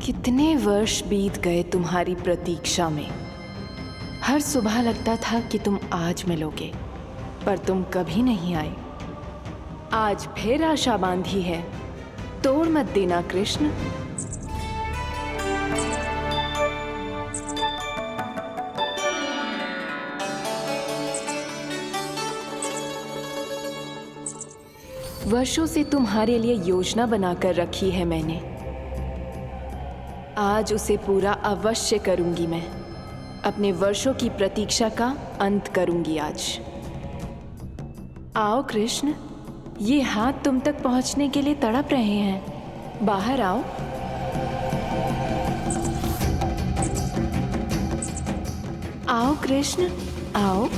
कितने वर्ष बीत गए तुम्हारी प्रतीक्षा में। हर सुबह लगता था कि तुम आज मिलोगे, पर तुम कभी नहीं आए। आज फिर आशा बांधी है, तोड़ मत देना कृष्ण। वर्षों से तुम्हारे लिए योजना बनाकर रखी है मैंने। आज उसे पूरा अवश्य करूंगी मैं। अपने वर्षों की प्रतीक्षा का अंत करूंगी आज। आओ कृष्ण, ये हाथ तुम तक पहुंचने के लिए तड़प रहे हैं। बाहर आओ। आओ कृष्ण, आओ।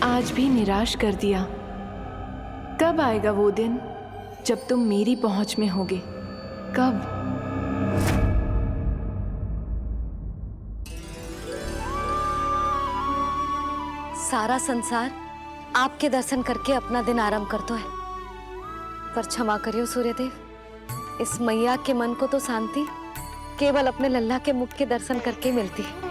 आज भी निराश कर दिया। कब आएगा वो दिन जब तुम मेरी पहुंच में होगे? कब? सारा संसार आपके दर्शन करके अपना दिन आरंभ करता है, पर क्षमा करियो सूर्यदेव, इस मैया के मन को तो शांति केवल अपने लल्ला के मुख के दर्शन करके मिलती है।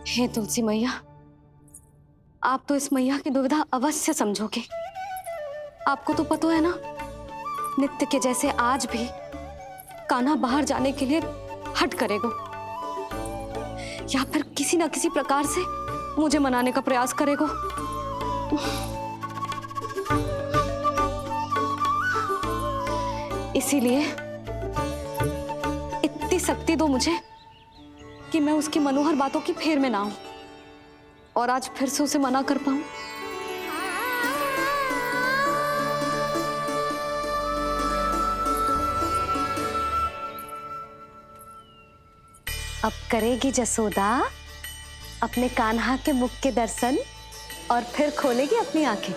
हे तुलसी मैया, आप तो इस मैया की दुविधा अवश्य समझोगे। आपको तो पता है ना, नित्य के जैसे आज भी कान्हा बाहर जाने के लिए हट करेगा, या फिर किसी ना किसी प्रकार से मुझे मनाने का प्रयास करेगा। इसीलिए इतनी शक्ति दो मुझे कि मैं उसकी मनोहर बातों की फेर में ना हूं और आज फिर से उसे मना कर पाऊं। अब करेगी जसोदा अपने कान्हा के मुख के दर्शन और फिर खोलेगी अपनी आंखें।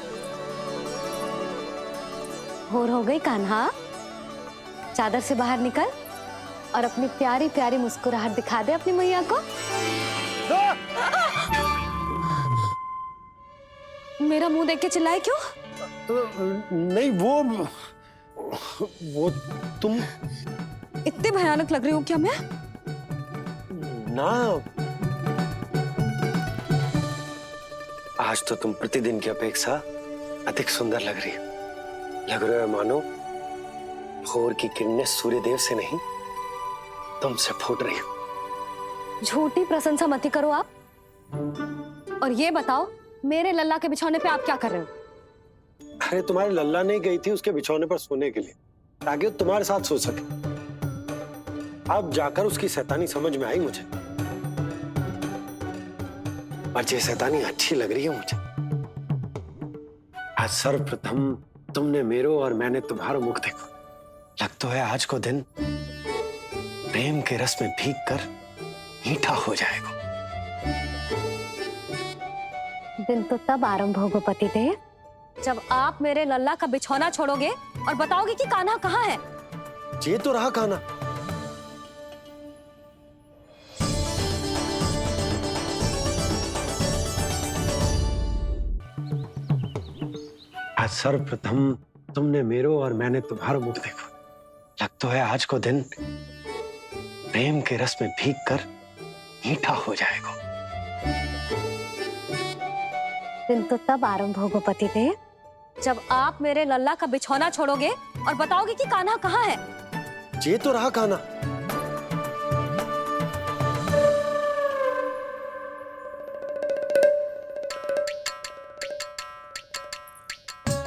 भोर हो गई कान्हा, चादर से बाहर निकल और अपनी प्यारी प्यारी मुस्कुराहट दिखा दे अपनी मैया को। मेरा मुंह देख के चिल्लाए क्यों? नहीं, वो तुम इतने भयानक लग रही हूँ क्या मैं? ना, आज तो तुम प्रतिदिन की अपेक्षा अधिक सुंदर लग रही हो। लग रहा है मानो भोर की किरणें सूर्यदेव से नहीं, तुमसे फूट रही हो। झूठी प्रशंसा मत करो आप। और ये बताओ, मेरे लल्ला के बिछौने पे आप क्या कर रहे हो? अरे तुम्हारे लल्ला नहीं गई थी उसके बिछौने पर सोने के लिए, ताकि वो तुम्हारे साथ सो सके। अब जाकर उसकी शैतानी समझ में आई मुझे, और ये शैतानी अच्छी लग रही है मुझे। आज सर्वप्रथम तुमने मेरो और मैंने तुम्हारा मुख देखो। लग तो है आज को दिन प्रेम के रस में भीग कर मीठा हो जाएगा। दिन तो तब आरंभ होगा पतिदेव, जब आप मेरे लल्ला का बिछौना छोड़ोगे और बताओगे कि कान्हा कहाँ है। ये तो रहा कान्हा। आज सर्वप्रथम तुमने मेरो और मैंने तुम्हारा मुख देखो। लग तो है आज को दिन प्रेम के रस में भीग कर मीठा हो जाएगा। दिन तो तब आरंभ होगा पतिदेव, जब आप मेरे लल्ला का बिछौना छोड़ोगे और बताओगे कि कान्हा कहाँ है। ये तो रहा कान्हा।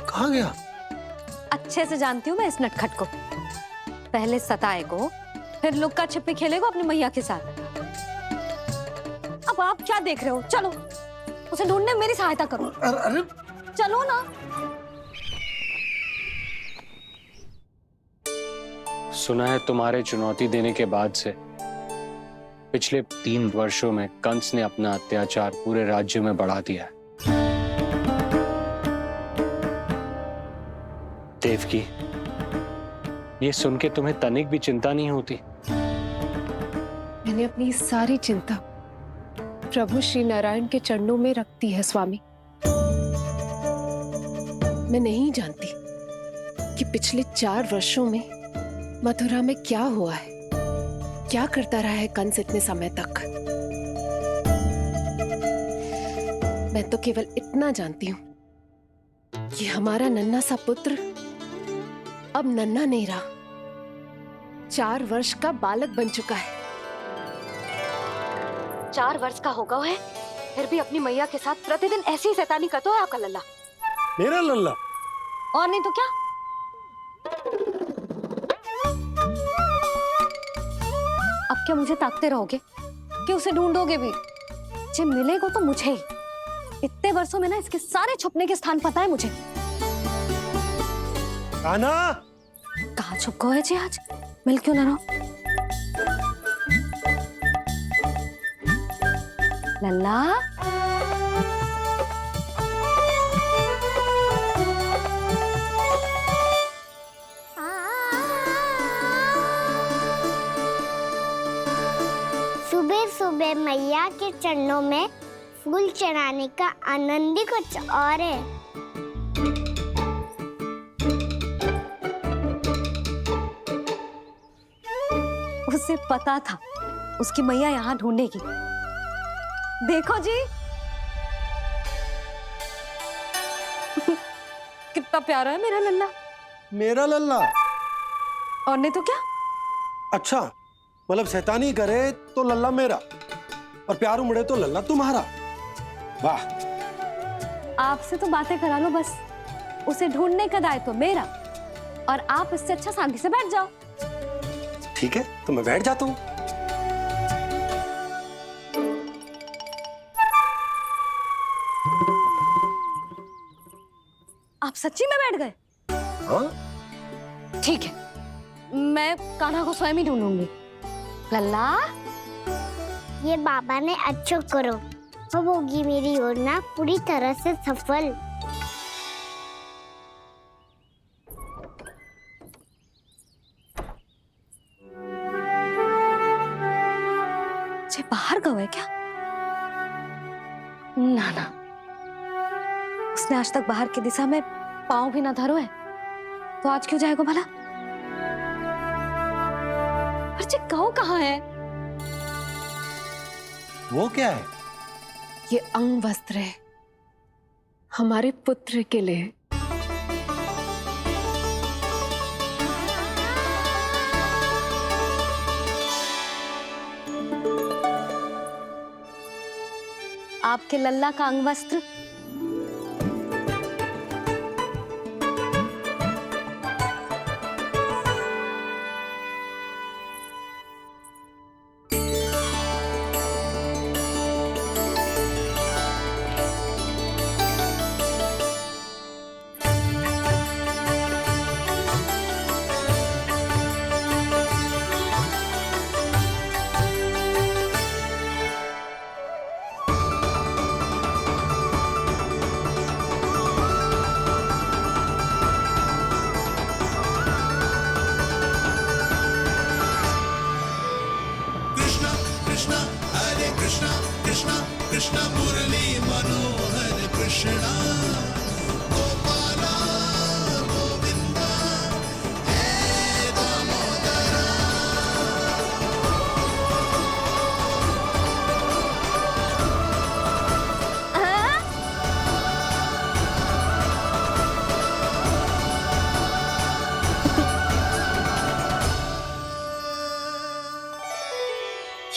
कहाँ गया? अच्छे से जानती हूँ मैं इस नटखट को। पहले सताएगो, फिर लुक्का छिपी खेलेगो अपनी मैया के साथ। अब आप क्या देख रहे हो? चलो उसे ढूंढने में मेरी सहायता करो। अरे चलो ना। सुना है तुम्हारे चुनौती देने के बाद से पिछले 3 वर्षों में कंस ने अपना अत्याचार पूरे राज्य में बढ़ा दिया है। देवकी, ये सुन के तुम्हें तनिक भी चिंता नहीं होती? मैंने अपनी सारी चिंता प्रभु श्री नारायण के चरणों में रख दी है स्वामी। मैं नहीं जानती कि पिछले 4 वर्षों में मथुरा में क्या हुआ है, क्या करता रहा है कंस इतने समय तक। मैं तो केवल इतना जानती हूं कि हमारा नन्हा सा पुत्र अब नन्हा नहीं रहा, 4 वर्ष का बालक बन चुका है। 4 वर्ष का होगा है, फिर भी अपनी मैया के साथ प्रतिदिन ऐसी ही शैतानी करता है आपका लल्ला। मेरा लल्ला? और नहीं तो क्या। अब क्या मुझे ताकते रहोगे कि उसे ढूंढोगे भी? जे मिलेगा तो मुझे ही। इतने वर्षों में ना इसके सारे छुपने के स्थान पता है मुझे। कान्हा! कहाँ छुप गए जी आज? मिल क्यों ना रहो? लल्ला, सुबह सुबह मैया के चरणों में फूल चढ़ाने का आनंद ही कुछ और है। उसे पता था उसकी मैया यहाँ ढूंढेगी। देखो जी कितना प्यारा है मेरा लल्ला। मेरा लल्ला? और नहीं तो क्या। अच्छा, मतलब शैतानी करे तो लल्ला मेरा और प्यार उमड़े तो लल्ला तुम्हारा। वाह! आपसे तो बातें करा लो बस, उसे ढूंढने का दायित्व मेरा, और आप इससे अच्छा शांति से बैठ जाओ। ठीक है, तो मैं बैठ जाता हूँ। आप सच्ची में बैठ गए? हाँ? ठीक है, मैं कान्हा को स्वयं ही ढूंढूंगी। लल्ला, ये बाबा ने अच्छा करो, अब होगी मेरी योजना पूरी तरह से सफल। जे बाहर गए क्या? ना ना, उसने आज तक बाहर की दिशा में पांव भी ना धरो है, तो आज क्यों जाएगा भला? पर जे कहो कहाँ है? वो क्या है? ये अंग वस्त्र है हमारे पुत्र के लिए। आपके लल्ला का अंग वस्त्र।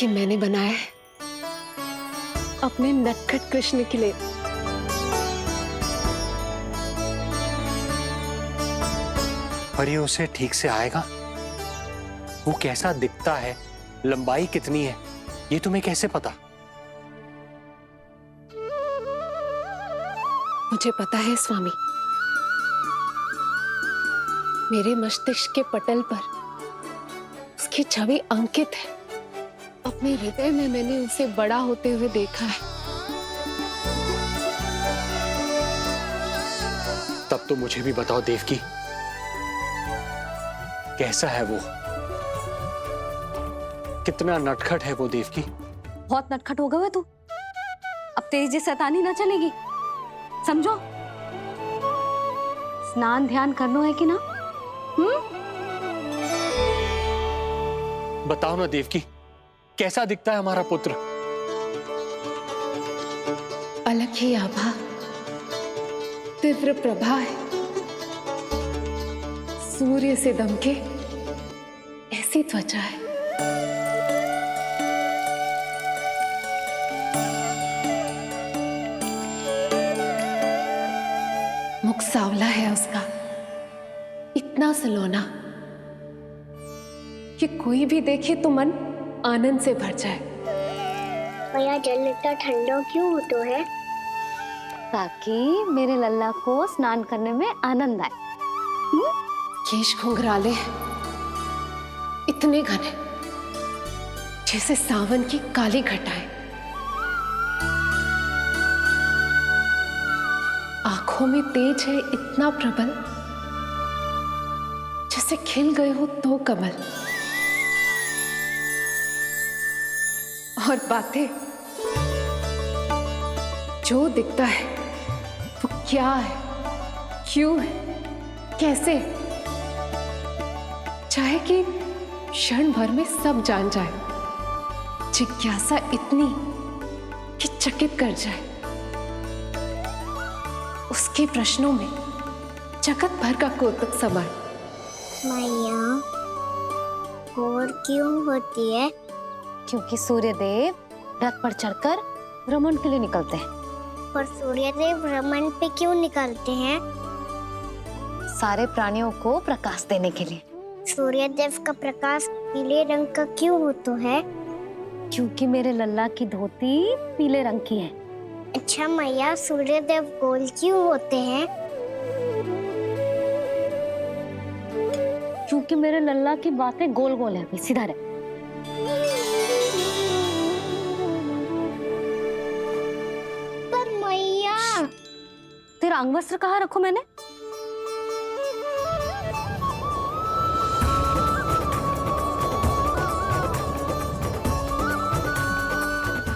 ये मैंने बनाया है अपने नटखट कृष्ण के लिए। पर ये उसे ठीक से आएगा? वो कैसा दिखता है, लंबाई कितनी है, ये तुम्हें कैसे पता? मुझे पता है स्वामी, मेरे मस्तिष्क के पटल पर उसकी छवि अंकित है। अपने हृदय में मैंने उसे बड़ा होते हुए देखा है। तब तो मुझे भी बताओ देवकी, कैसा है वो? कितना नटखट है वो देवकी? बहुत नटखट हो गए तू। अब तेरी जी शैतानी ना चलेगी, समझो। स्नान ध्यान करना है कि ना? बताओ ना देवकी, कैसा दिखता है हमारा पुत्र? अलग ही आभा, तीव्र प्रभा है। सूर्य से दमके ऐसी त्वचा है। मुख सांवला है उसका, इतना सलोना कि कोई भी देखे तो मन आनंद से भर जाए। मैया जल इतना ठंडा क्यों होता है? ताकि मेरे लल्ला को स्नान करने में आनंद आए। केश घुंघराले इतने घने जैसे सावन की काली घटाएं। आंखों में तेज है इतना प्रबल जैसे खिल गए हो दो कमल। और बातें, जो दिखता है वो क्या है, क्यों है, कैसे, चाहे कि क्षण भर में सब जान जाए। जिज्ञासा इतनी कि चकित कर जाए। उसके प्रश्नों में जगत भर का कौतुक समाए। मैया और क्यों होती है? क्योंकि सूर्य देव रथ पर चढ़कर भ्रमण के लिए निकलते हैं। पर सूर्यदेव भ्रमण पे क्यों निकलते हैं? सारे प्राणियों को प्रकाश देने के लिए। सूर्यदेव का प्रकाश पीले रंग का क्यों होता है? क्योंकि मेरे लल्ला की धोती पीले रंग की है। अच्छा मैया, सूर्यदेव गोल क्यों होते हैं? क्योंकि मेरे लल्ला की बातें गोल गोल है, सीधा रहे। पर मैया, तेरा अंगवस्त्र कहाँ रखो मैंने?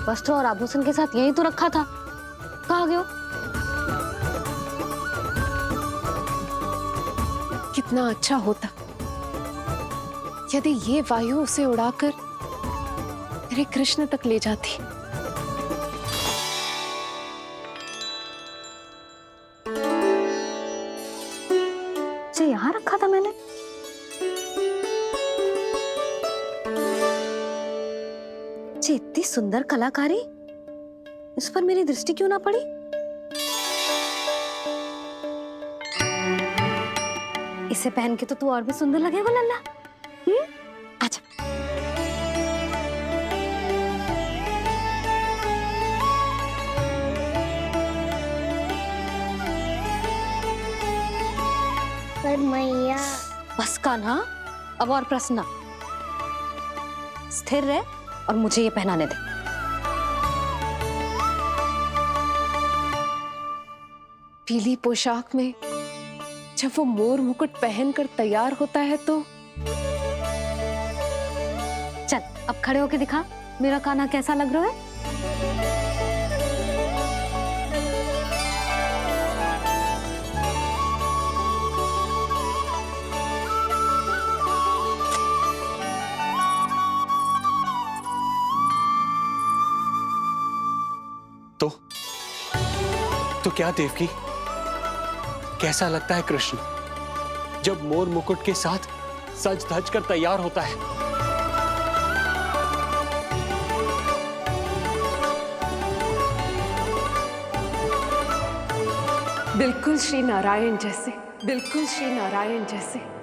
वस्त्र और आभूषण के साथ यही तो रखा था, कहाँ गए हो? कितना अच्छा होता यदि ये वायु उसे उड़ाकर तेरे कृष्ण तक ले जाती। इसे यहाँ रखा था मैंने। इतनी सुंदर कलाकारी, इस पर मेरी दृष्टि क्यों ना पड़ी? इसे पहन के तो तू और भी सुंदर लगेगा लल्ला। आजा। पर मैया, बस कान्हा, अब और प्रश्न। स्थिर रह और मुझे ये पहनाने दे। पीली पोशाक में जब वो मोर मुकुट पहनकर तैयार होता है तो चल अब खड़े होके दिखा मेरा कान्हा कैसा लग रहा है। तो क्या देवकी, कैसा लगता है कृष्ण जब मोर मुकुट के साथ सज धज कर तैयार होता है? बिल्कुल श्री नारायण जैसे, बिल्कुल श्री नारायण जैसे।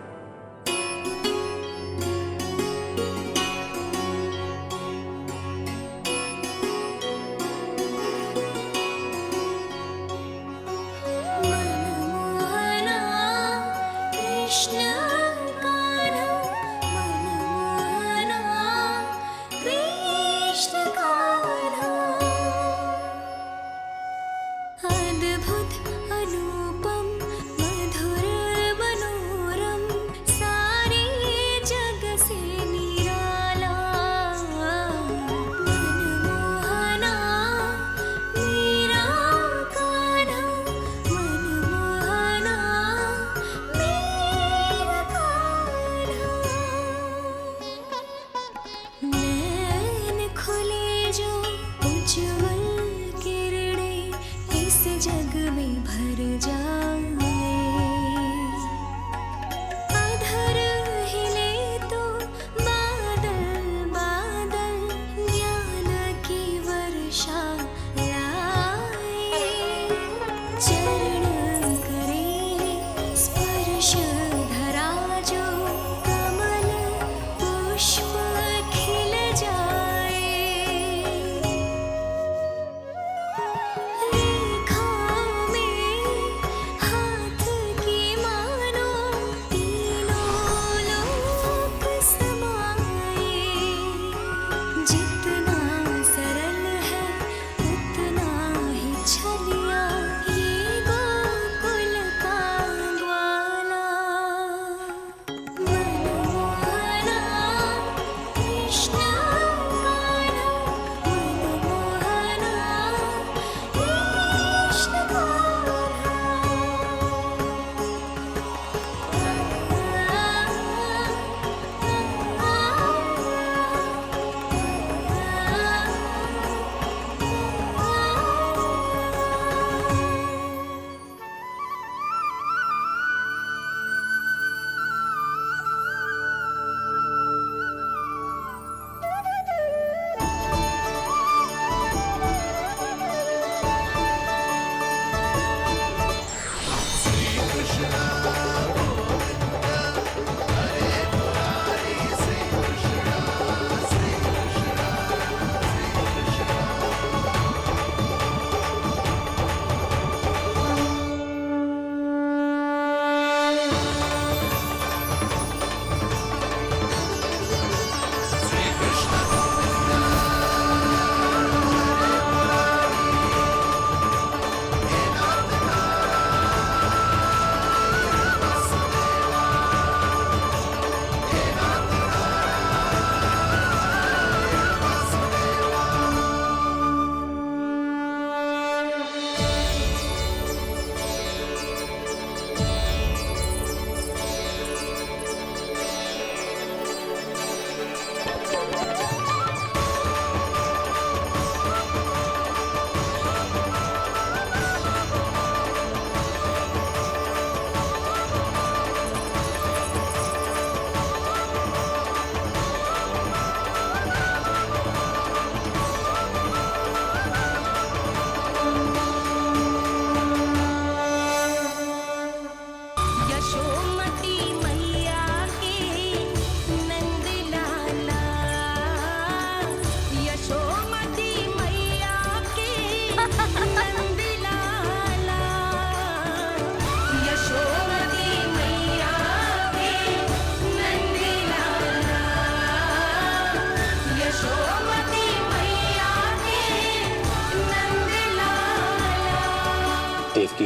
देवकी,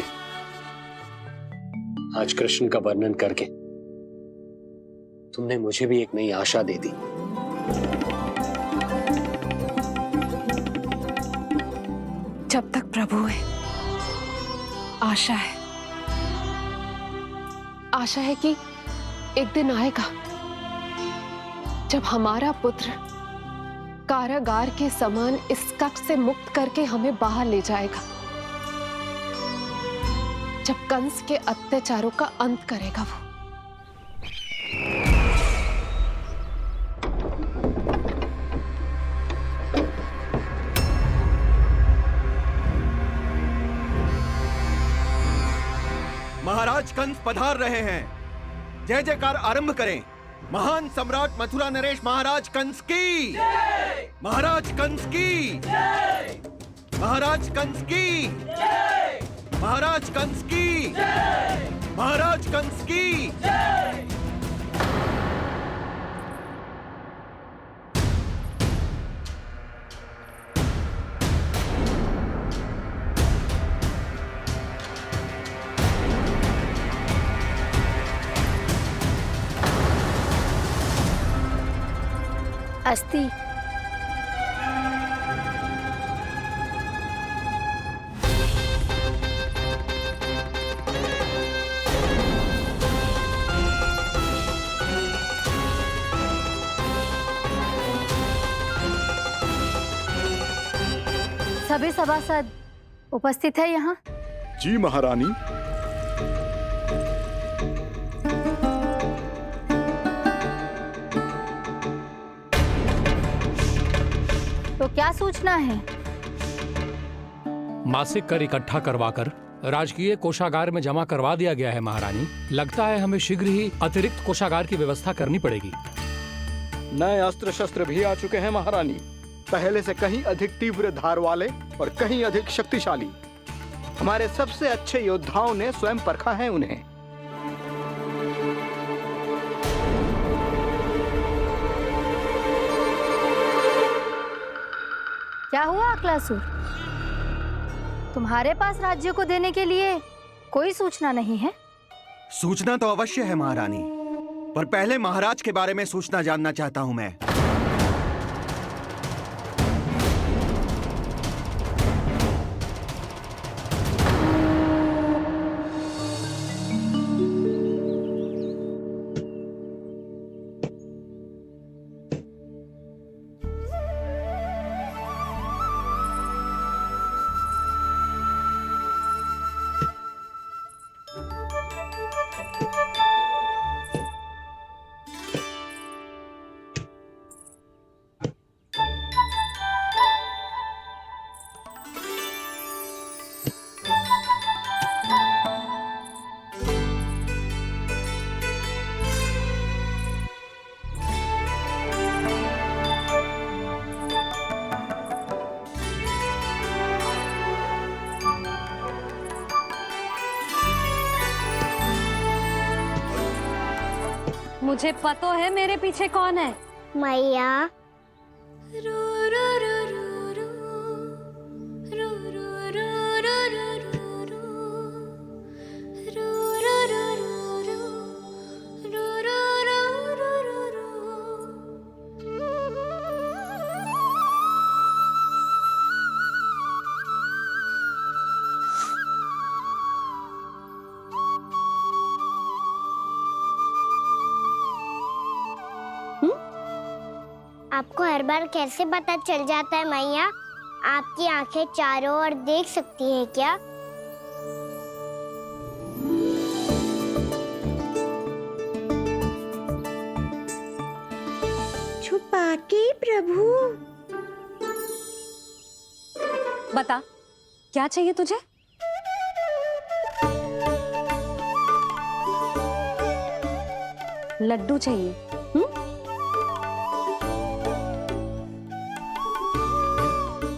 आज कृष्ण का वर्णन करके तुमने मुझे भी एक नई आशा दे दी। जब तक प्रभु है, आशा है। आशा है कि एक दिन आएगा जब हमारा पुत्र कारागार के समान इस कक्ष से मुक्त करके हमें बाहर ले जाएगा, जब कंस के अत्याचारों का अंत करेगा वो। महाराज कंस पधार रहे हैं। जय जयकार आरंभ करें। महान सम्राट मथुरा नरेश महाराज कंस की, महाराज कंस की, महाराज कंस की, महाराज कंस की, महाराज कंस की। अस्ति। सभी सभासद उपस्थित है यहाँ? जी महारानी। तो क्या सूचना है? मासिक कर इकट्ठा करवाकर राजकीय कोषागार में जमा करवा दिया गया है महारानी। लगता है हमें शीघ्र ही अतिरिक्त कोषागार की व्यवस्था करनी पड़ेगी। नए अस्त्र शस्त्र भी आ चुके हैं महारानी, पहले से कहीं अधिक तीव्र धार वाले और कहीं अधिक शक्तिशाली। हमारे सबसे अच्छे योद्धाओं ने स्वयं परखा है उन्हें। क्या हुआ अक्लासुर? तुम्हारे पास राज्य को देने के लिए कोई सूचना नहीं है? सूचना तो अवश्य है महारानी, पर पहले महाराज के बारे में सूचना जानना चाहता हूं मैं। मुझे पता है मेरे पीछे कौन है। मैया। आपको हर बार कैसे पता चल जाता है मैया? आपकी आंखें चारों ओर देख सकती हैं क्या? छुपा के प्रभु। बता, क्या चाहिए तुझे? लड्डू चाहिए?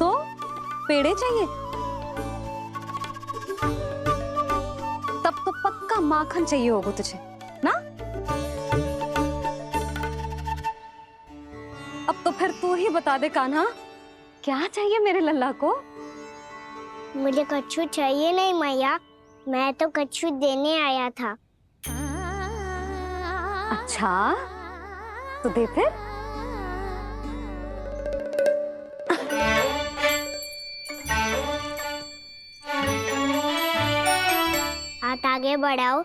तो पेड़े चाहिए? तब तो पक्का माखन चाहिए होगा तुझे ना? अब तो फिर तू ही बता दे कान्हा, क्या चाहिए मेरे लल्ला को? मुझे कच्छू चाहिए नहीं मैया, मैं तो कच्छू देने आया था। अच्छा तो दे फिर। हाथ आगे बढ़ाओ।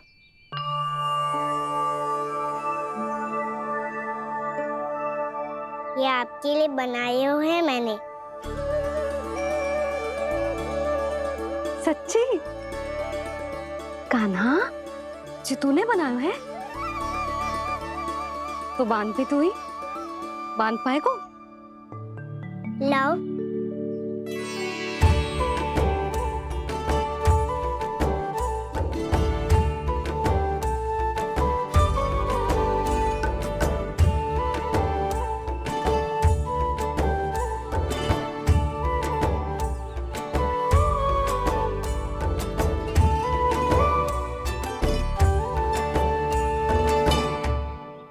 ये आपके लिए बनाए हुए हैं मैंने। सच्ची? कान्हा जी तूने बनाया है? तो बांध भी तू ही, बांध पाएगो? लाओ।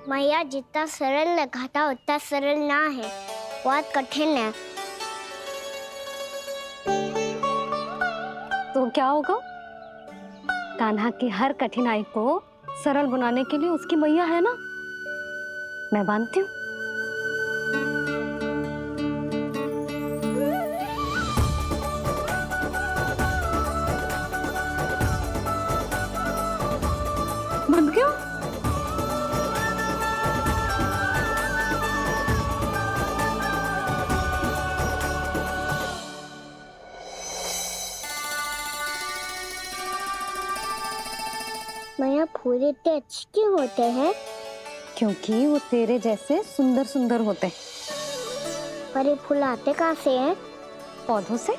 मैया जितना सरल लगा था उतना सरल ना है, बहुत कठिन है। तो क्या होगा? कान्हा की हर कठिनाई को सरल बनाने के लिए उसकी मैया है ना, मैं बांधती हूँ। बंद क्यों? मैया फूल इतने अच्छे क्यों होते हैं? क्योंकि वो तेरे जैसे सुंदर सुंदर होते हैं। पर ये फूल आते कहाँ से हैं? पौधों से।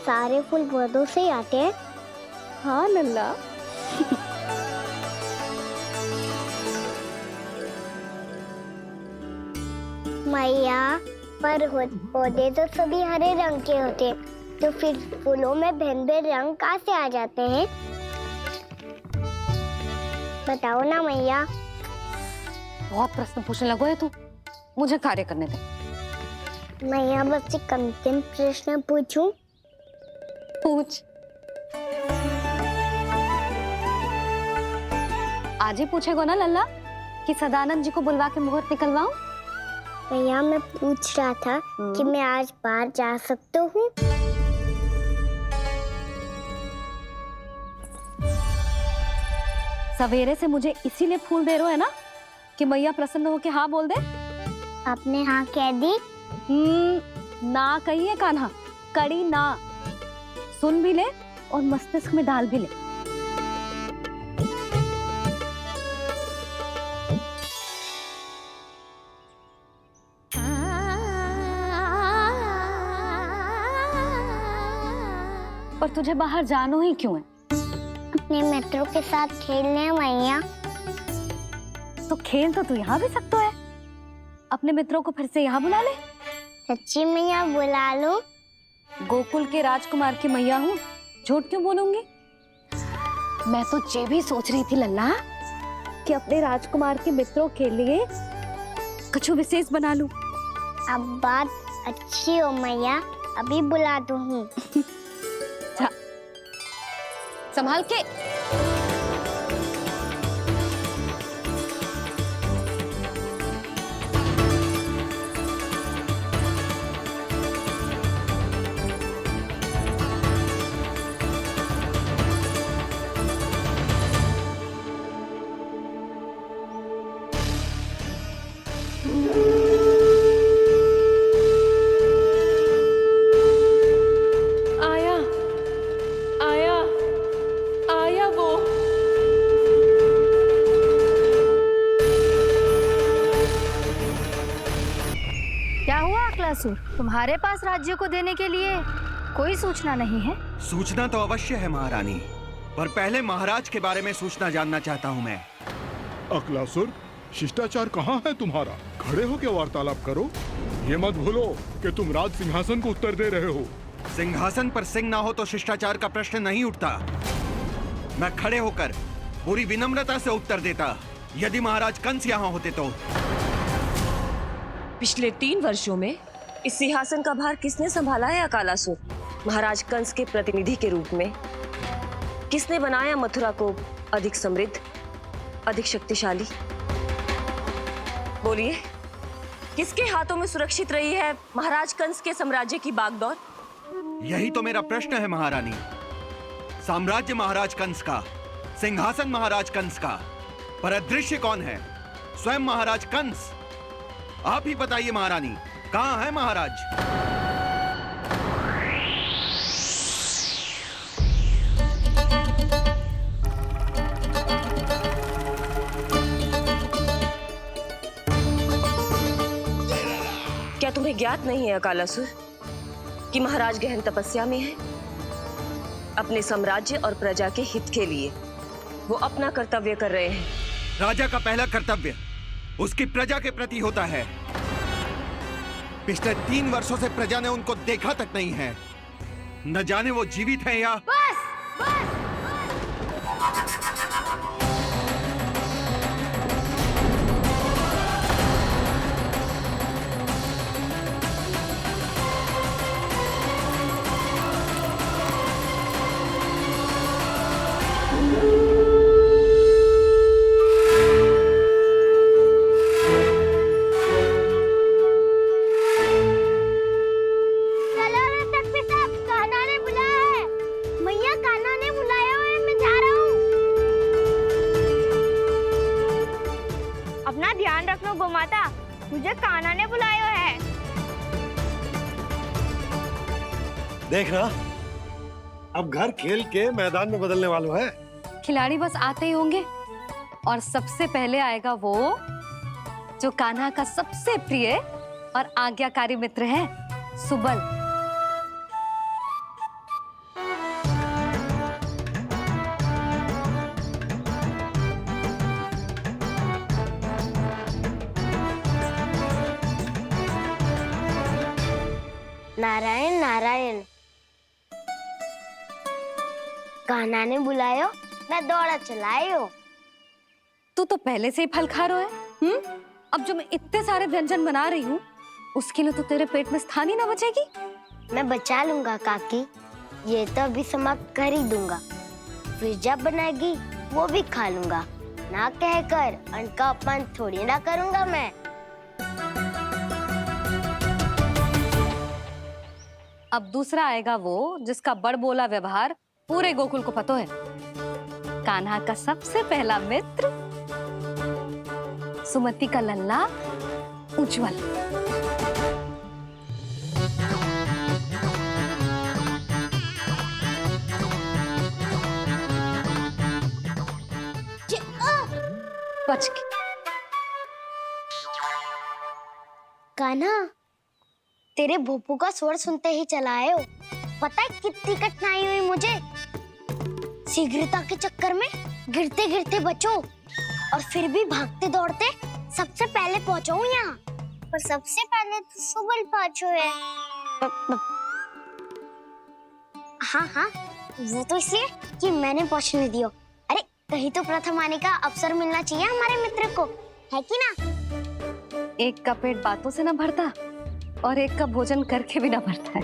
सारे फूल पौधों से ही आते हैं? हाँ लल्ला। मैया पर पौधे तो सभी हरे रंग के होते हैं, तो फिर फूलों में भिन्न भिन्न रंग कहाँ से आ जाते हैं? बताओ ना मैया। बहुत प्रश्न पूछने लगो है तू, मुझे कार्य करने दे। मैया बस एक अंतिम प्रश्न पूछूं? पूछ। आज ही पूछेगो ना लल्ला कि सदानंद जी को बुलवा के मुहूर्त निकलवाऊं? मैया मैं पूछ रहा था कि मैं आज बाहर जा सकता हूँ? सवेरे से मुझे इसीलिए फूल दे रहे हो है ना कि मैया प्रसन्न हो के हाँ बोल दे। आपने हाँ कह दी? ना कहिए कान्हा, कड़ी ना। सुन भी ले और मस्तिष्क में डाल भी ले। पर तुझे बाहर जानो ही क्यों है? अपने मित्रों के साथ खेलने मैया। तो खेल तो तू यहाँ भी सकता है, अपने मित्रों को फिर से यहाँ बुला ले। सच्ची मैया बुला लो। गोकुल के राजकुमार की मैया हूँ, झूठ क्यों बोलूंगी? मैं तो ये भी सोच रही थी लल्ला कि अपने राजकुमार के मित्रों के लिए कुछ विशेष बना लूं। अब बात अच्छी हो मैया, अभी बुला दूँ। संभाल के। तुम्हारे पास राज्य को देने के लिए कोई सूचना नहीं है? सूचना तो अवश्य है महारानी, पर पहले महाराज के बारे में सूचना जानना चाहता हूँ मैं। अकलासुर, शिष्टाचार कहाँ है तुम्हारा? खड़े हो के वार्तालाप करो। ये मत भूलो कि तुम राज सिंहासन को उत्तर दे रहे हो। सिंहासन पर सिंह ना हो तो शिष्टाचार का प्रश्न नहीं उठता। मैं खड़े होकर पूरी विनम्रता से उत्तर देता यदि महाराज कंस यहाँ होते तो। पिछले 3 वर्षों में इस सिंहासन का भार किसने संभाला है अकालासुर? महाराज कंस के प्रतिनिधि के रूप में किसने बनाया मथुरा को अधिक समृद्ध, अधिक शक्तिशाली? बोलिए, किसके हाथों में सुरक्षित रही है महाराज कंस के साम्राज्य की बागडोर? यही तो मेरा प्रश्न है महारानी। साम्राज्य महाराज कंस का, सिंहासन महाराज कंस का, पर अदृश्य कौन है? स्वयं महाराज कंस। आप ही बताइए महारानी, कहां है महाराज? क्या तुम्हें ज्ञात नहीं है अकालासुर कि महाराज गहन तपस्या में है? अपने साम्राज्य और प्रजा के हित के लिए वो अपना कर्तव्य कर रहे हैं। राजा का पहला कर्तव्य उसकी प्रजा के प्रति होता है। पिछले 3 वर्षों से प्रजा ने उनको देखा तक नहीं है। न जाने वो जीवित हैं या... बस बस। चलो रे तख्ती साहब, कान्हा ने बुलाया है। मैया, कान्हा ने बुलाया है, मैं जा रहा हूँ। अपना ध्यान रखना गोमाता, मुझे कान्हा ने बुलाया है। देखना, अब घर खेल के मैदान में बदलने वालों है। खिलाड़ी बस आते ही होंगे और सबसे पहले आएगा वो जो कान्हा का सबसे प्रिय और आज्ञाकारी मित्र है, सुबल। नारायण नारायण, कान्हा ने बुलायो, मैं दौड़ा चलायो। तू तो पहले से ही फल खा रहा है। अब जो मैं इतने सारे व्यंजन बना रही हूँ, उसके लिए तो तेरे पेट में स्थान ही ना बचेगी। मैं बचा लूंगा काकी, ये तो अभी समाप्त कर ही दूंगा। फिर जब बनाएगी वो भी खा लूंगा। ना कहकर अन्न का अपमान थोड़ी ना करूंगा मैं। अब दूसरा आएगा वो जिसका बड़बोला व्यवहार पूरे गोकुल को पता है, कान्हा का सबसे पहला मित्र, सुमति का लल्ला उज्जवल। बच के। कान्हा, तेरे भोपू का स्वर सुनते ही चला आए हो। पता है कितनी कठिनाई हुई मुझे। शीघ्रता के चक्कर में गिरते गिरते बचो और फिर भी भागते दौड़ते सबसे पहले पहुंचो यहाँ। पर सबसे पहले तो सुबल पहुंचो है। हाँ हाँ, वो तो इसलिए कि मैंने पहुंचने दियो। अरे कहीं तो प्रथम आने का अवसर मिलना चाहिए हमारे मित्र को, है कि ना? एक का पेट बातों से ना भरता और एक का भोजन करके भी ना भरता है।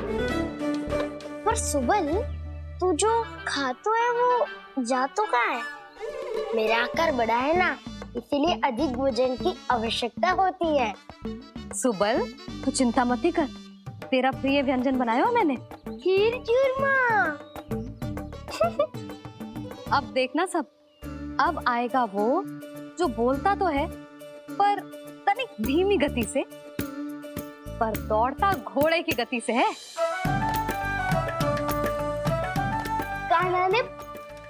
पर सुबल, तू जो खातो है वो जातो कहाँ है? मेरा आकार बड़ा है ना, इसीलिए अधिक भोजन की आवश्यकता होती है। सुबल, तू चिंता मत कर, तेरा प्रिय व्यंजन बनाया हो मैंने, खीर चूरमा। अब देखना सब, अब आएगा वो जो बोलता तो है पर तनिक धीमी गति से, पर दौड़ता घोड़े की गति से है। कान्हा ने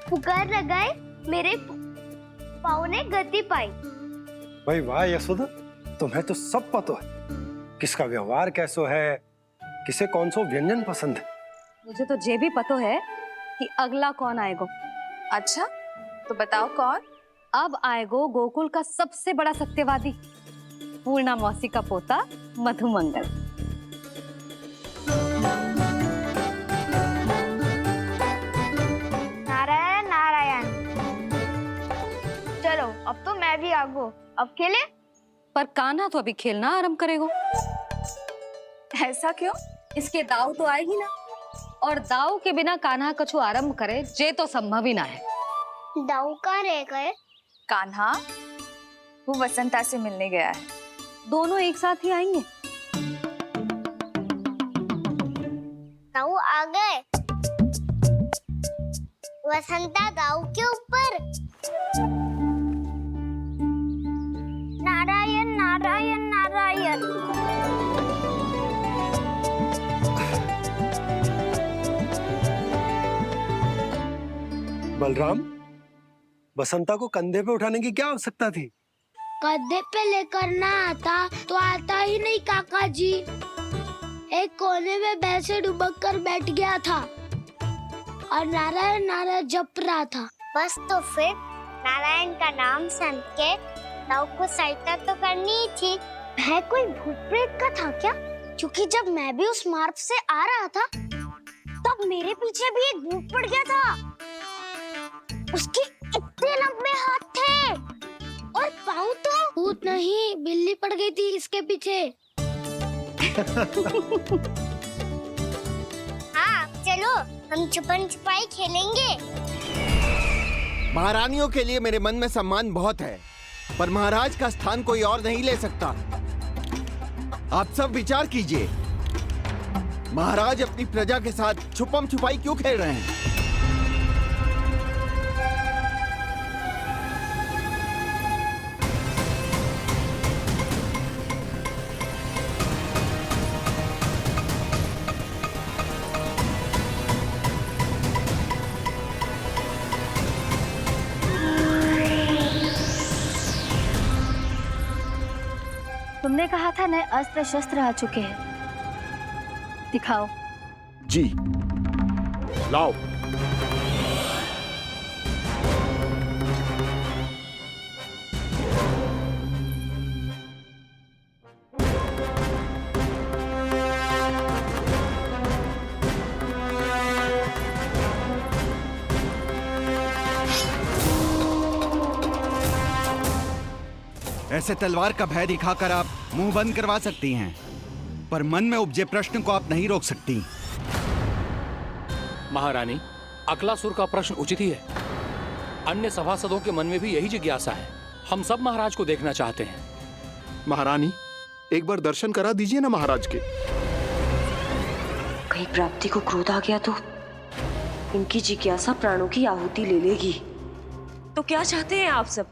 पुकार लगाए, मेरे पाँव ने गति पाई। भाई वाह यशोदा, तुम्हें तो सब पता है। किसका व्यवहार कैसो है, किसे कौन सो व्यंजन पसंद है। मुझे तो ये भी पता है कि अगला कौन आएगा। अच्छा, तो बताओ कौन? अब आएगो गोकुल का सबसे बड़ा सत्यवादी, पूर्णा मौसी का पोता मधुमंगल। नारायण नारायण। चलो अब तो मैं भी आगो, अब खेले। पर कान्हा तो अभी खेलना आरंभ करेगा। ऐसा क्यों? इसके दाव तो आए ही ना। और दाऊ के बिना कान्हा कछु आरंभ करे जे तो संभव ही ना है। दाऊ कहाँ रह गए? कान्हा वो वसंता से मिलने गया है। दोनों एक साथ ही आएंगे। दाऊ आ गए। वसंता दाऊ के ऊपर। नारायण नारायण नारायण। बलराम, बसंता को कंधे पे उठाने की क्या आवश्यकता थी? कंधे पे लेकर ना आता तो आता ही नहीं काका जी। एक कोने में वैसे डुबक कर बैठ गया था और नारायण नारायण जप रहा था। बस तो फिर नारायण का नाम सुन के दाऊ को सहायता तो करनी ही थी। वह कोई भूत प्रेत का था क्या? क्योंकि जब मैं भी उस मार्ग से आ रहा था तब मेरे पीछे भी एक भूत पड़ गया था। उसके इतने लंबे हाथ थे और पाँव तो भूत नहीं, बिल्ली पड़ गई थी इसके पीछे। हाँ चलो हम छुपन छुपाई खेलेंगे। महारानियों के लिए मेरे मन में सम्मान बहुत है, पर महाराज का स्थान कोई और नहीं ले सकता। आप सब विचार कीजिए, महाराज अपनी प्रजा के साथ छुपम छुपाई क्यों खेल रहे हैं? तुमने कहा था नए अस्त्र शस्त्र आ चुके हैं, दिखाओ। जी लाओ। ऐसे तलवार का भय दिखाकर आप मुंह बंद करवा सकती हैं, पर मन में उपजे प्रश्न को आप नहीं रोक सकती। महारानी, अकलासुर का प्रश्न उचित ही है। अन्य सभासदों के मन में भी यही जिज्ञासा है। हम सब महाराज को देखना चाहते हैं। महारानी, एक बार दर्शन करा दीजिए ना महाराज के। कहीं प्राप्ति को क्रोध आ गया तो इनकी जिज्ञासा प्राणों की आहुति ले लेगी। तो क्या चाहते हैं आप सब?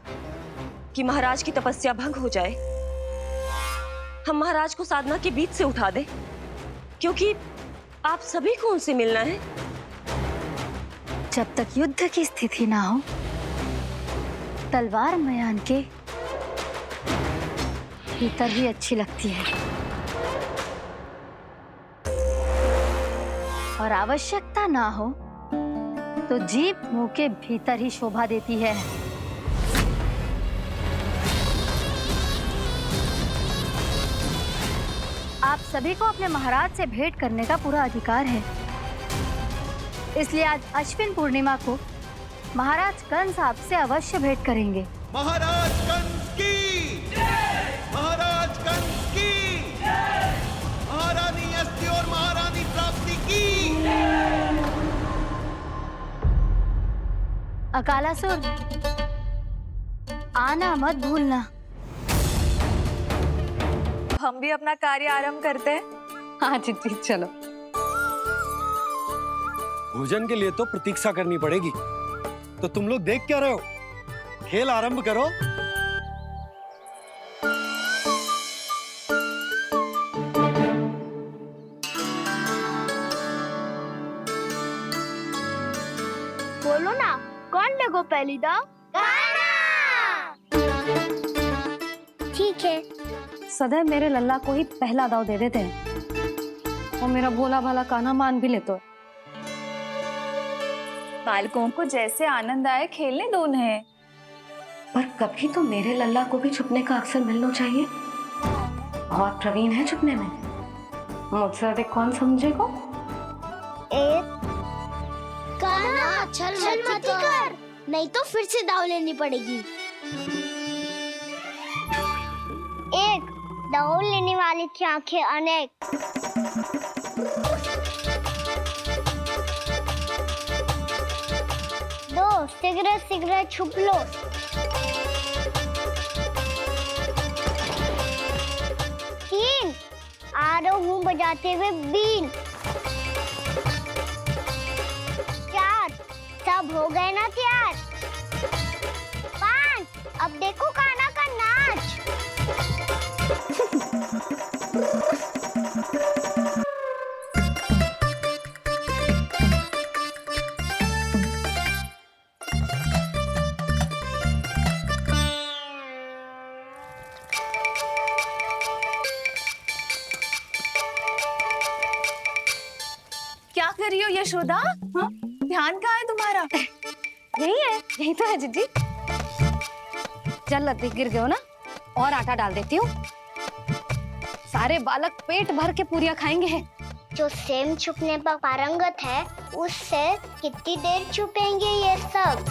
कि महाराज की तपस्या भंग हो जाए? हम महाराज को साधना के बीच से उठा दें? क्योंकि आप सभी को उनसे मिलना है। जब तक युद्ध की स्थिति ना हो, तलवार मयान के भीतर ही अच्छी लगती है और आवश्यकता ना हो तो जीभ मुंह के भीतर ही शोभा देती है। आप सभी को अपने महाराज से भेंट करने का पूरा अधिकार है। इसलिए आज अश्विन पूर्णिमा को महाराज कंस आपसे अवश्य भेंट करेंगे। महाराज कंस की जय! महाराज कंस की जय! महारानी अस्ति और महारानी प्राप्ति की जय! अकालासुर, आना मत भूलना। हम भी अपना कार्य आरंभ करते हैं। हाँ चिट्ठी, चलो। भोजन के लिए तो प्रतीक्षा करनी पड़ेगी, तो तुम लोग देख क्या रहे हो? खेल आरंभ करो। बोलो ना, कौन लगो पहली दाव? ठीक है। सदैव मेरे लल्ला को ही पहला दाव दे देते हैं और मेरा भोला भाला कान्हा मान भी लेते। बालकों को जैसे आनंद आए खेलने दो उन्हें। पर कभी तो मेरे लल्ला को भी छुपने का अवसर मिलना चाहिए। बहुत प्रवीण है छुपने में, मुझसे अधिक कौन समझेगा? कान्हा, छल मत कर, नहीं तो फिर से दाव लेनी पड़ेगी। एक दाव लेने वाले की आंखें अनेक। शीघ्र शीघ्र छुप लो। तीन, आ रहा हूँ बजाते हुए बीन। चार, सब हो गए ना तैयार। पांच, अब देखो कान्हा का नाच। क्या कर रही हो यशोदा? हाँ? ध्यान कहाँ है तुम्हारा? यही है, यही तो है जीजी। चल अधिक गिर गए हो ना, और आटा डाल देती हूँ। सारे बालक पेट भर के पूरियां खाएंगे। जो सेम छुपने पर पारंगत है, उससे कितनी देर छुपेंगे ये सब?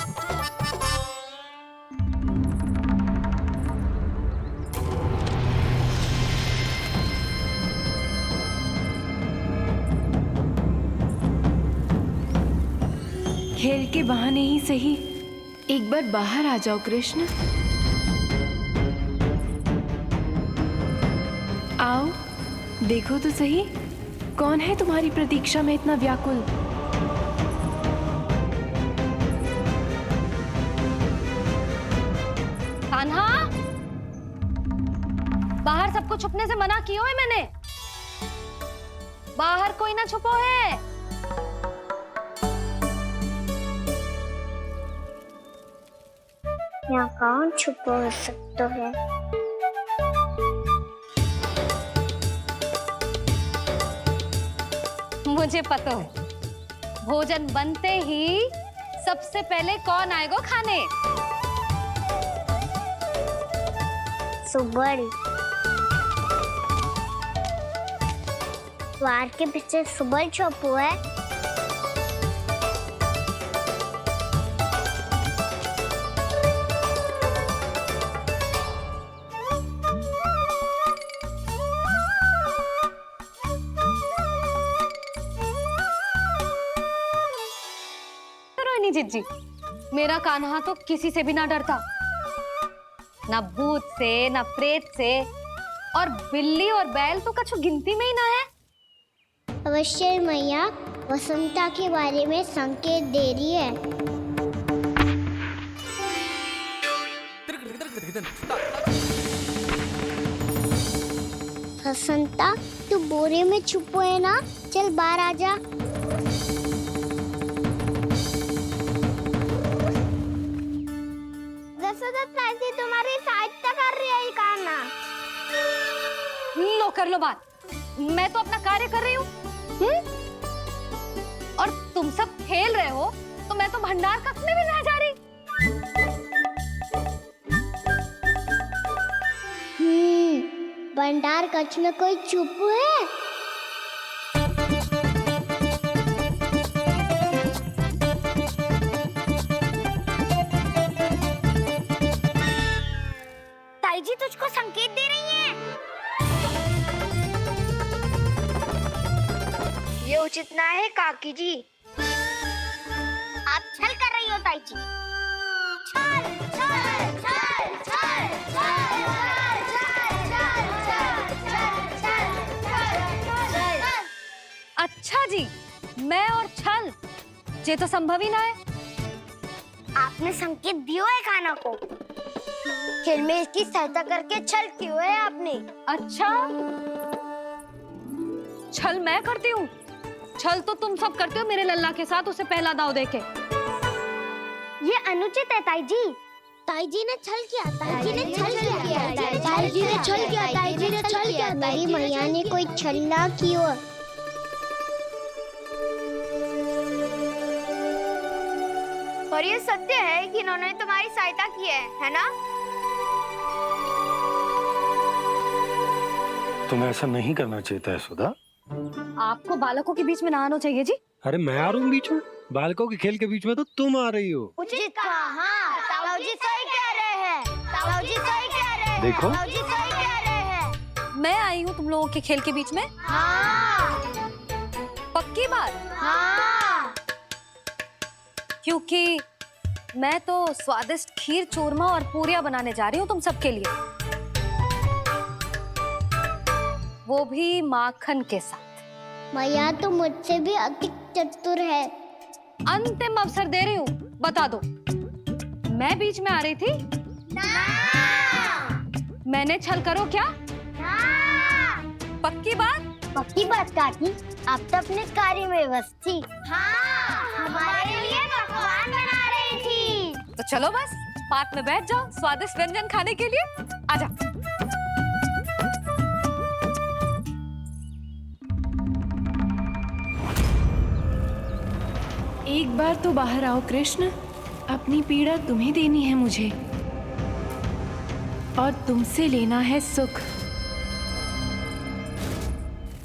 खेल के बहाने ही सही एक बार बाहर आ जाओ कृष्ण। आओ, देखो तो सही, कौन है तुम्हारी प्रतीक्षा में इतना व्याकुल? कान्हा, बाहर सबको छुपने से मना किया है मैंने। बाहर कोई ना छुपो है। यहाँ कौन छुपा हो सकता है? मुझे पता है, भोजन बनते ही सबसे पहले कौन आएगा खाने? सुबल। द्वार के पीछे सुबल छुपा है। जीजी, मेरा कान्हा तो किसी से भी ना डरता, ना भूत से, ना प्रेत से, और बिल्ली और बैल तो कछु गिनती में ही ना है। अवश्य मैया वसंता के बारे में संकेत दे रही है। वसंता, तू बोरे में छुपो है ना? चल बाहर आ जा। तुम्हारी सहायता कर रही है कान्हा। लो कर लो बात, मैं तो अपना कार्य कर रही हूँ। और तुम सब खेल रहे हो, तो मैं तो भंडार कक्ष में भी रह जा रही। भंडार कक्ष में कोई चुप है? जी तुझको संकेत दे रही हैं। ये उचित ना है काकी जी। आप छल कर रही हो ताई जी। छल, छल, छल, छल, छल, छल। अच्छा जी, मैं और छल, ये तो संभव ही ना है। आपने संकेत दिया है कान्हा को। खेल में इसकी सहायता करके छल क्यों है आपने? अच्छा, छल मैं करती हूँ? छल तो तुम सब करते हो मेरे लल्ला के साथ, उसे पहला दाव देके। ये अनुचित है ताई जी। ताई जी ने छल किया, ताई जी ने छल किया, ताई जी ने छल किया, ताई जी ने छल किया। मेरी मैया ने कोई छल ना किया। और ये सत्य है कि इन्होंने तुम्हारी सहायता की है ना? तुम्हें ऐसा नहीं करना चाहिए था यशोदा। आपको बालकों के बीच में ना आना चाहिए जी। अरे मैं आ रहा हूँ बीच में? बालकों के खेल के बीच में तो तुम आ रही हो। उचित कहा। ताऊ जी सही कह रहे हैं। ताऊ जी सही कह रहे हैं। देखो, ताऊ जी सही कह रहे हैं। मैं आई हूँ तुम लोगों के खेल के बीच में? हाँ। पक्की बात? हाँ। क्योंकि मैं तो स्वादिष्ट खीर, चूरमा और पूरियां बनाने जा रही हूँ तुम सबके लिए, वो भी माखन के साथ। मैया तो मुझसे भी अधिक चतुर है। अंतिम अवसर दे रही हूँ, बता दो, मैं बीच में आ रही थी? मैंने छल करो क्या? पक्की बात? पक्की बात काकी, आप तो अपने कार्य में व्यस्त थी। हमारे लिए पकवान बना रही थी। तो चलो बस पार्क में बैठ जाओ स्वादिष्ट व्यंजन खाने के लिए। आजा। एक बार तो बाहर आओ कृष्ण, अपनी पीड़ा तुम्हें देनी है मुझे, और तुमसे लेना है सुख।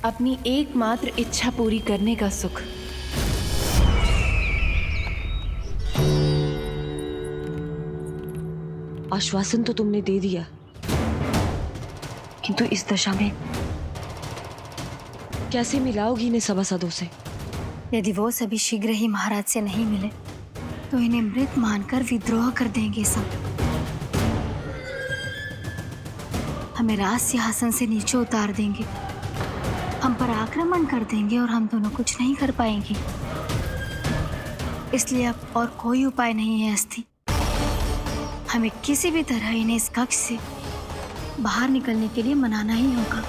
अपनी एकमात्र इच्छा पूरी करने का सुख। आश्वासन तो तुमने दे दिया, किंतु इस दशा में कैसे मिलाओगी इन्हें सभासदों से? यदि वो सभी शीघ्र ही महाराज से नहीं मिले तो इन्हें मृत मानकर विद्रोह कर देंगे सब। हमें राज सिंहासन से नीचे उतार देंगे, हम पर आक्रमण कर देंगे और हम दोनों कुछ नहीं कर पाएंगे। इसलिए अब और कोई उपाय नहीं है अस्थि, हमें किसी भी तरह इन्हें इस कक्ष से बाहर निकलने के लिए मनाना ही होगा।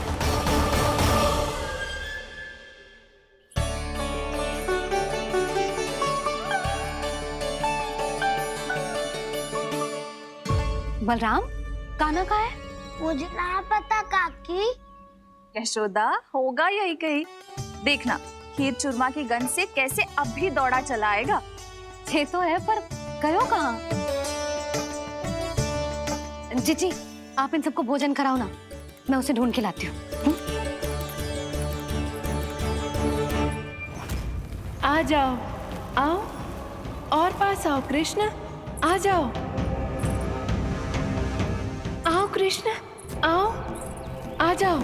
बलराम, कान्हा कहाँ है? मुझे नहीं पता काकी। यशोदा, होगा यही कहीं। देखना खीर चूरमा की गंध से कैसे अब भी दौड़ा चला आएगा। ये तो है, पर गयो कहाँ? जीजी, आप इन सबको भोजन कराओ ना, मैं उसे ढूंढ के लाती हूँ। आ जाओ, आओ और पास आओ कृष्ण, आ जाओ। आओ कृष्ण, आओ, आ जाओ।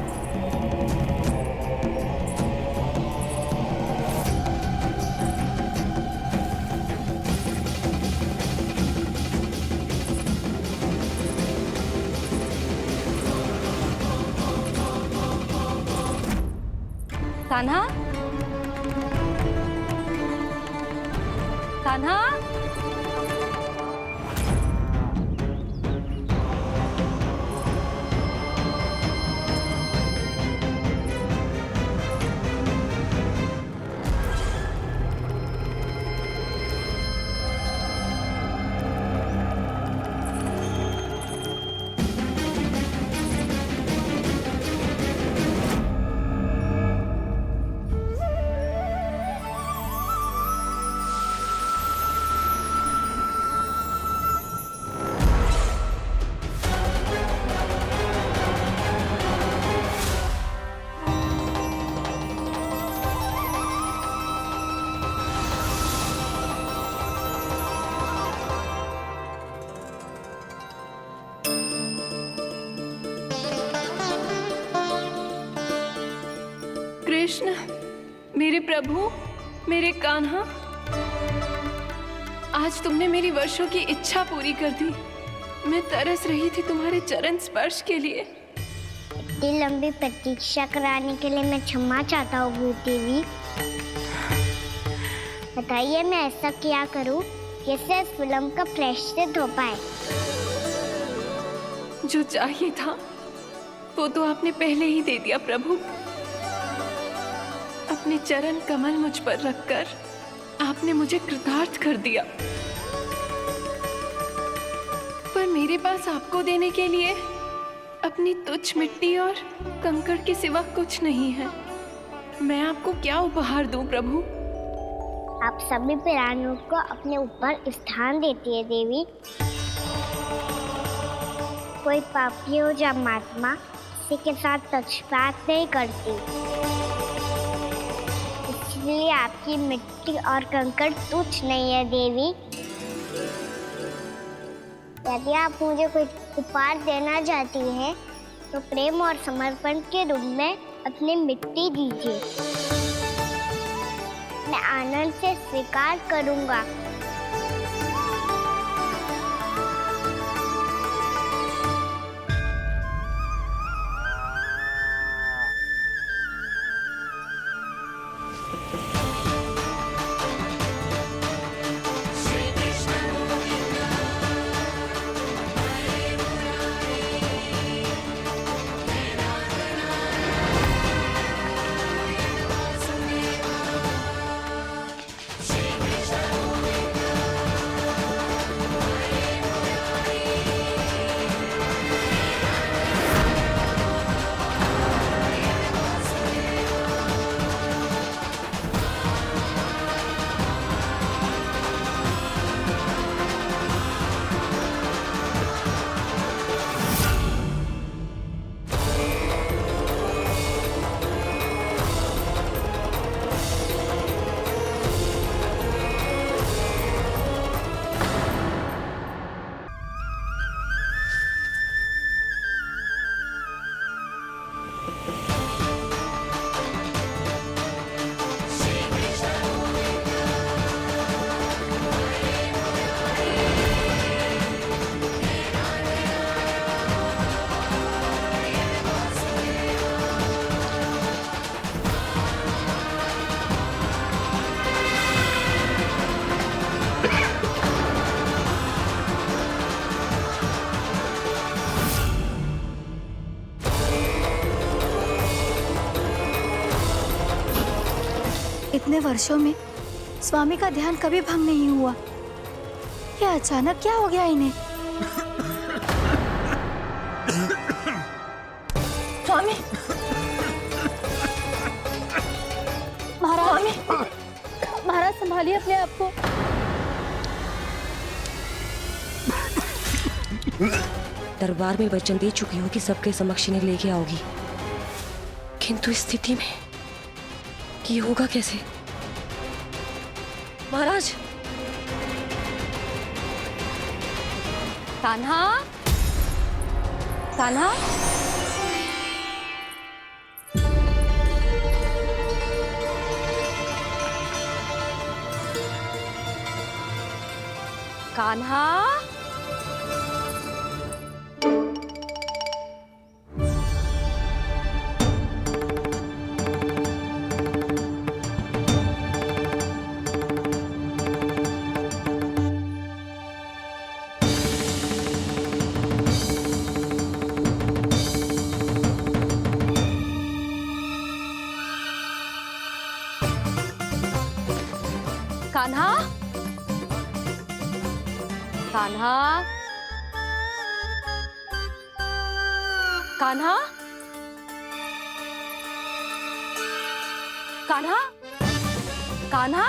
कान्हा, कान्हा, कृष्ण, मेरे प्रभु, मेरे कान्हा, आज तुमने मेरी वर्षों की इच्छा पूरी कर दी। मैं तरस रही थी तुम्हारे चरण स्पर्श के लिए। इतनी लंबी प्रतीक्षा कराने के लिए मैं क्षमा चाहता हूँ देवी। बताइए मैं ऐसा क्या करूँ जिससे इस फिल्म का प्रायश्चित हो पाए? जो चाहिए था वो तो आपने पहले ही दे दिया प्रभु। अपने चरण कमल मुझ पर रखकर आपने मुझे कृतार्थ कर दिया, पर मेरे पास आपको देने के लिए अपनी तुच्छ मिट्टी और कंकड़ के सिवा कुछ नहीं है। मैं आपको क्या उपहार दूं प्रभु? आप सभी प्राणियों को अपने ऊपर स्थान देती है देवी। कोई पापी हो या महात्मा, किसी के साथ पक्षपात नहीं करती। इसलिए आपकी मिट्टी और कंकड़ तुच्छ नहीं है देवी। यदि आप मुझे कोई उपहार देना चाहती हैं, तो प्रेम और समर्पण के रूप में अपनी मिट्टी दीजिए। मैं आनंद से स्वीकार करूंगा। वर्षों में स्वामी का ध्यान कभी भंग नहीं हुआ। ये अचानक क्या हो गया इन्हें? स्वामी, महाराज, महाराज संभालिए अपने आप को। दरबार में वचन दे चुकी हूँ कि सबके समक्ष इन्हें लेके आओगी, किंतु इस स्थिति में ये होगा कैसे? महाराज, कान्हा, कान्हा, कान्हा, कान्हा, कान्हा, कान्हा, कान्हा, कान्हा,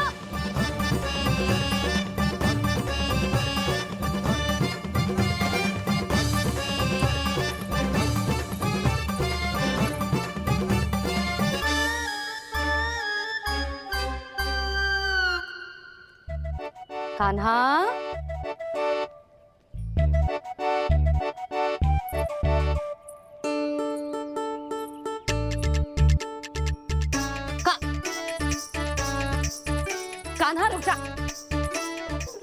कान्हा, कान्हा रुक जा।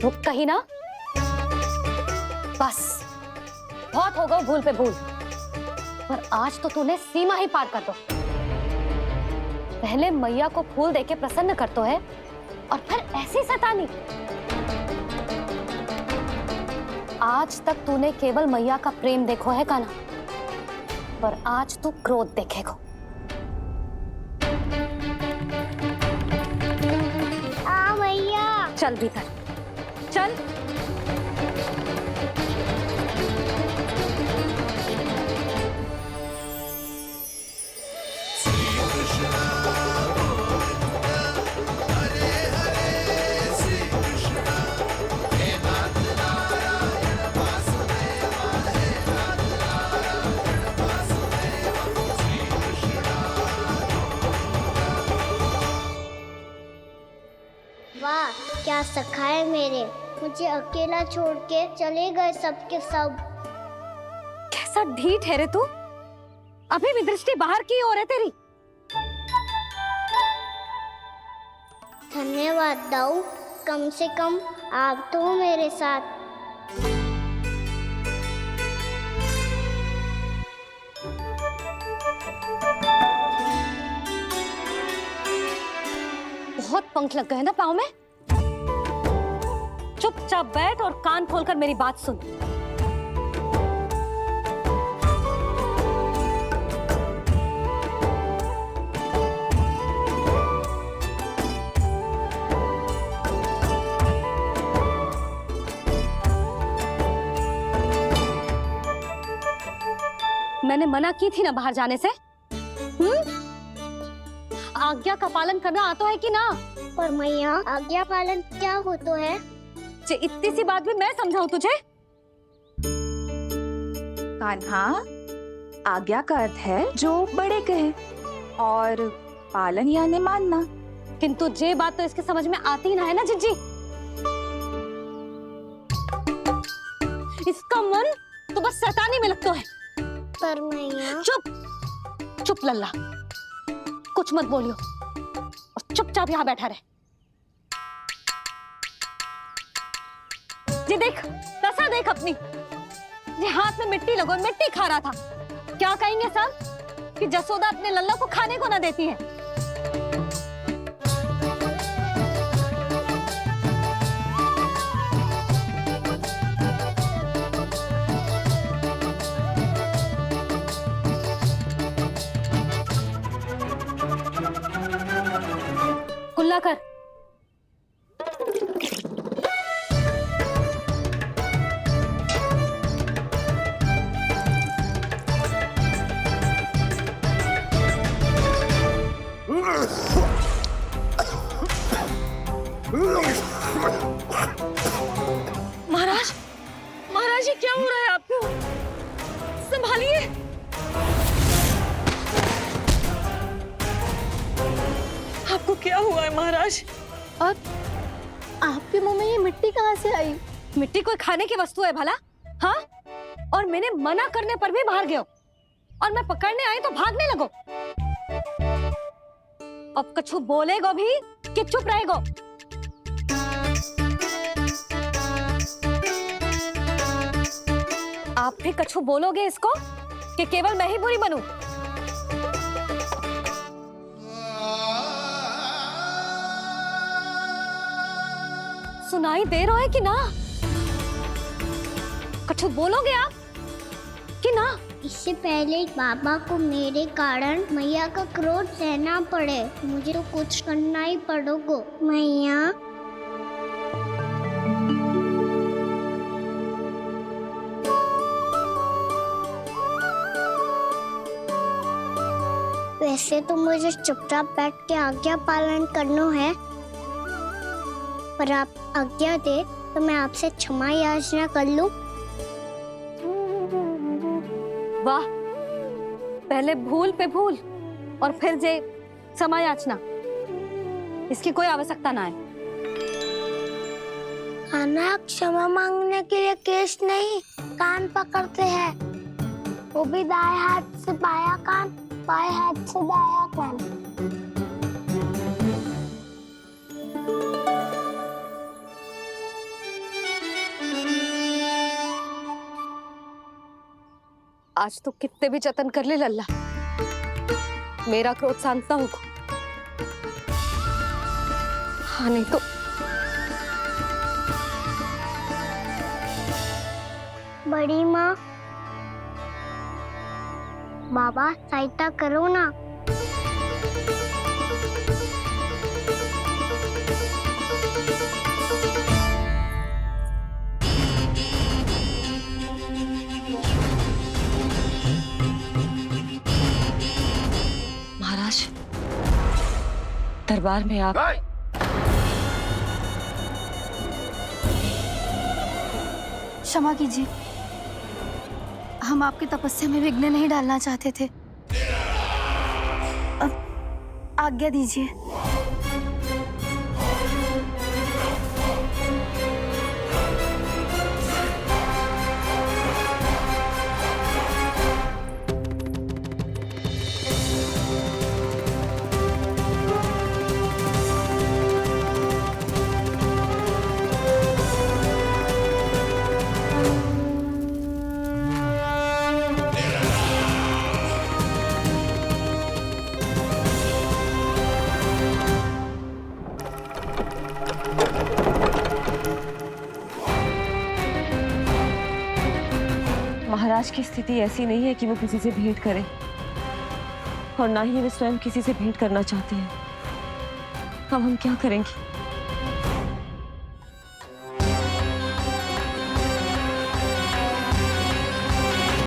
रुक कहीं ना। बस बहुत हो गया भूल पे भूल, पर आज तो तूने सीमा ही पार कर दो। पहले मैया को फूल देके प्रसन्न कर तो है, और फिर ऐसी सतानी। आज तक तूने केवल मैया का प्रेम देखो है कान्हा, पर आज तू क्रोध देखेगा। मैया, चल भीतर चल। वाह, क्या सखा है मेरे, मुझे अकेला छोड़ के चले गए सबके सब। कैसा ढीठ है रे तू, अभी भी दृष्टि बाहर की ओर है तेरी। धन्यवाद दाऊ, कम से कम आप तो हो मेरे साथ। बहुत पंख लग गए ना पाँव में। चुपचाप बैठ और कान खोलकर मेरी बात सुन। मैंने मना की थी ना बाहर जाने से। आज्ञा का पालन करना आता है कि ना? पर मैया, आज्ञा पालन क्या हो तो है? इतनी सी बात भी मैं समझाऊं तुझे? कान्हा, आज्ञा का अर्थ है जो बड़े कहे, और पालन यानी मानना। किंतु ये बात तो इसके समझ में आती ही ना है ना जिज्जी। इसका मन तो बस शैतानी में लगता है। पर मैया। चुप चुप लल्ला, कुछ मत बोलियो और चुपचाप यहाँ बैठा रहे। जी देख, दशा देख अपनी। ये हाथ में मिट्टी लगो, मिट्टी खा रहा था। क्या कहेंगे सब कि जसोदा अपने लल्ला को खाने को ना देती है। कुल्ला कर। महाराज, महाराज ये क्या हो रहा है आपको? संभालिए। आपको क्या हुआ है महाराज? और आपके मुंह में ये मिट्टी कहाँ से आई? मिट्टी कोई खाने की वस्तु है भला? हाँ? और मैंने मना करने पर भी बाहर गए हो और मैं पकड़ने आई तो भागने लगो। अब कछु बोलेगो भी कि चुप रहेगो? आप भी कछु बोलोगे इसको कि केवल मैं ही बुरी बनूं? सुनाई दे रहा है कि ना? कछु बोलोगे आप कि ना? इससे पहले बाबा को मेरे कारण मैया का क्रोध सहना पड़े, मुझे तो कुछ करना ही पड़ेगा। मैया, वैसे तो मुझे चुपचाप बैठ के आज्ञा पालन करना है, पर आप आज्ञा दे तो मैं आपसे क्षमा याचना कर लूं। वाह, पहले भूल पे भूल और फिर जे क्षमा याचना, इसकी कोई आवश्यकता ना है। खाना क्षमा मांगने के लिए केश नहीं, कान पकड़ते हैं, वो भी दाएं हाथ से बायां कान, बाएं हाथ से दायां कान। आज तो कितने भी जतन कर ले लल्ला, मेरा क्रोध शांत ना होगा। हाँ नहीं तो बड़ी माँ, बाबा सहायता करो ना। महाराज, दरबार में आप क्षमा कीजिए, हम आपकी तपस्या में विघ्न नहीं डालना चाहते थे। अब आज्ञा दीजिए। महाराज की स्थिति ऐसी नहीं है कि वो किसी से भेंट करें, और ना ही वे स्वयं किसी से भेंट करना चाहते हैं। अब हम क्या करेंगे?